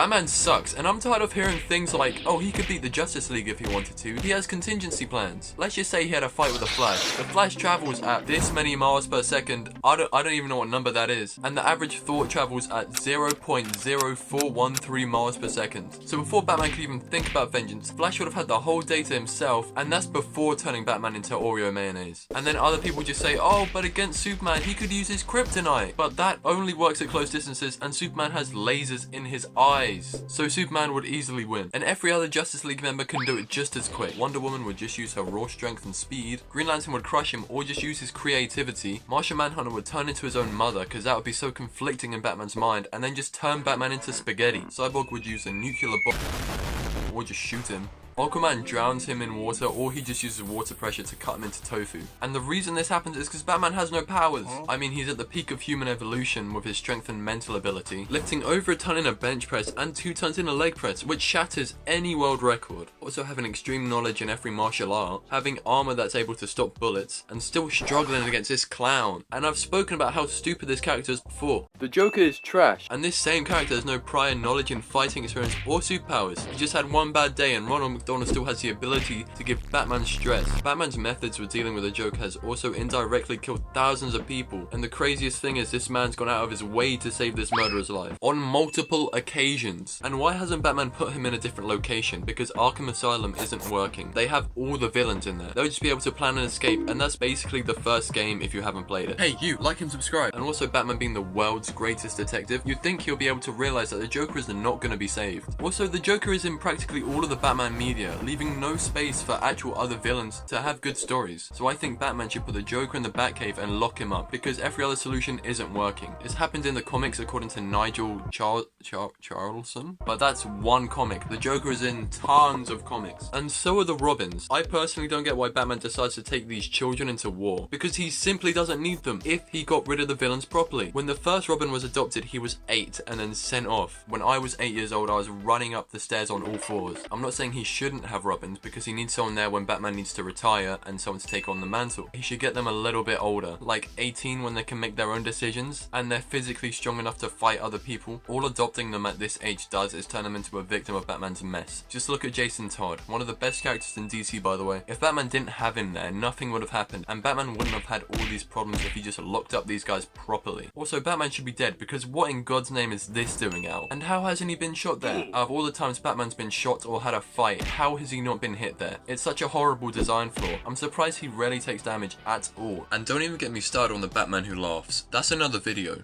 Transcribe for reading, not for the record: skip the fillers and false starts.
Batman sucks, and I'm tired of hearing things like, oh, he could beat the Justice League if he wanted to. He has contingency plans. Let's just say he had a fight with the Flash. The Flash travels at this many miles per second. I don't even know what number that is. And the average thought travels at 0.0413 miles per second. So before Batman could even think about vengeance, Flash would have had the whole day to himself, and that's before turning Batman into Oreo mayonnaise. And then other people just say, oh, but against Superman, he could use his kryptonite. But that only works at close distances, and Superman has lasers in his eyes. So Superman would easily win. And every other Justice League member can do it just as quick. Wonder Woman would just use her raw strength and speed. Green Lantern would crush him or just use his creativity. Martian Manhunter would turn into his own mother, because that would be so conflicting in Batman's mind, and then just turn Batman into spaghetti. Cyborg would use a nuclear bomb or just shoot him. Aquaman drowns him in water, or he just uses water pressure to cut him into tofu. And the reason this happens is because Batman has no powers. I mean, he's at the peak of human evolution with his strength and mental ability, lifting over a ton in a bench press and 2 tons in a leg press, which shatters any world record. Also having extreme knowledge in every martial art, having armor that's able to stop bullets, and still struggling against this clown. And I've spoken about how stupid this character is before. The Joker is trash, and this same character has no prior knowledge in fighting experience or superpowers. He just had one bad day, and Ronald McDonald still has the ability to give Batman stress. Batman's methods for dealing with the Joker has also indirectly killed thousands of people, and the craziest thing is this man's gone out of his way to save this murderer's life on multiple occasions. And why hasn't Batman put him in a different location? Because Arkham Asylum isn't working. They have all the villains in there. They'll just be able to plan an escape, and that's basically the first game if you haven't played it. Hey, you, like and subscribe. And also, Batman being the world's greatest detective, you'd think he'll be able to realize that the Joker is not going to be saved. Also, the Joker is in practically all of the Batman media, leaving no space for actual other villains to have good stories. So I think Batman should put the Joker in the Batcave and lock him up, because every other solution isn't working. It's happened in the comics according to Nigel Charlson, but that's one comic. The Joker is in tons of comics, and so are the Robins. I personally don't get why Batman decides to take these children into war, because he simply doesn't need them if he got rid of the villains properly. When the first Robin was adopted, he was 8 and then sent off. When I was 8 years old, I was running up the stairs on all fours. I'm not saying he shouldn't have Robins, because he needs someone there when Batman needs to retire and someone to take on the mantle. He should get them a little bit older, like 18, when they can make their own decisions and they're physically strong enough to fight other people. All adopting them at this age does is turn them into a victim of Batman's mess. Just look at Jason Todd, one of the best characters in DC, by the way. If Batman didn't have him there, nothing would have happened, and Batman wouldn't have had all these problems if he just locked up these guys properly. Also, Batman should be dead, because what in God's name is this doing out? And how hasn't he been shot there? Out of all the times Batman's been shot or had a fight, how has he not been hit there? It's such a horrible design flaw. I'm surprised he rarely takes damage at all. And don't even get me started on the Batman who laughs. That's another video.